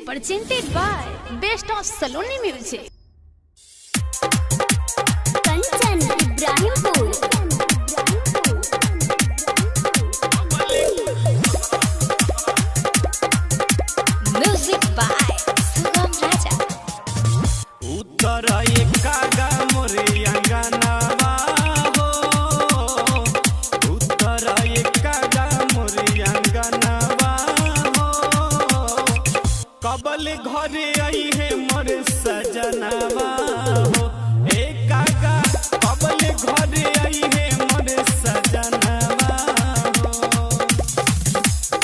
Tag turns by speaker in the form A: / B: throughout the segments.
A: presented by Best of Saloni Music.
B: Kanchan Ibrahimpur. Music by सुगम राजा।
C: उत्तर एकागा मोरे अंगनावा हो, उत्तर एकागा मोरे अंगनावा हो, कबल घरे आई है मोरे सजनावा हो, एकागा कबल घरे आई है मोरे सजनावा हो,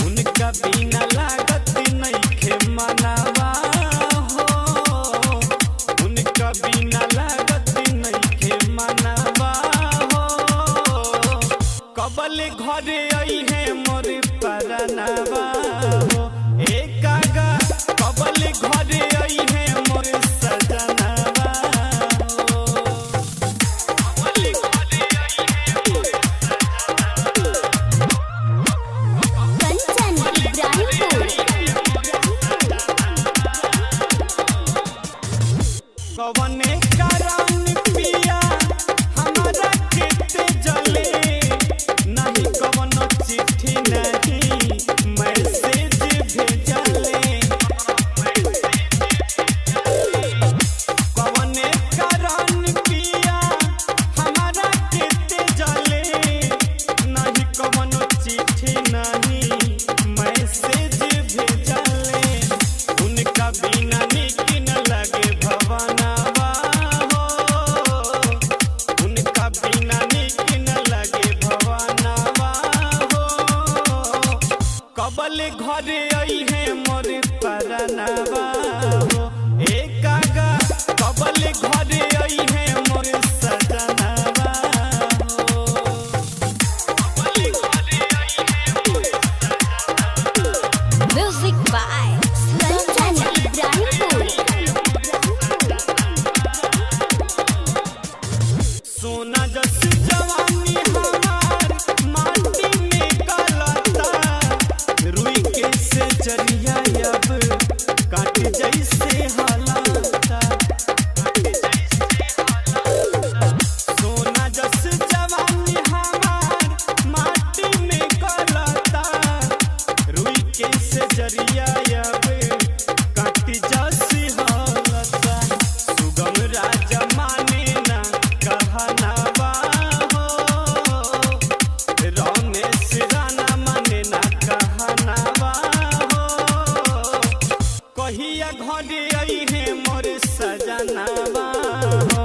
C: उनका बिना लागत नइखे मनावा हो, उनका बिना लागत नइखे मनावा हो, कबल घरे आई है मोरे परनावा हो, एकागा कबल घरे आई है मोरे सजनावा हो, कबल घरे आई है मोरे
B: कंचन इब्राहिमपुर।
C: कवने कारण पिया हमारा खेते जले, नहीं कवनो चिट्ठी नहीं मैसेज भेजले, कवने कारण पिया हमारा खेते जले, नहीं कवनो चिट्ठी नहीं मैसेज भेजले, उनका बिना निक न लगे भवनावा हो, उनका बिना निक न लगे भवनावा हो, कबल घरे आई है मोरे परनावा हो, एकागा कबल घरे आई है मोरे सजनावा हो, कबल घरे आई है मोरे
B: Music by कंचन इब्राहिमपुर।
C: सोना जस जवानी हमार माटी में गलता, रुई के से जरिया अब काट जैसे हालाता, सोना जस जवानी हमार माटी में गलता, रुई के से जरिया अब काट जैसे हालाता, सुगम राजा माने ना कहनावा हो, रमेश राणा माने ना कहनावा हो, कहिया घरे आई है मोरे सजनावा हो,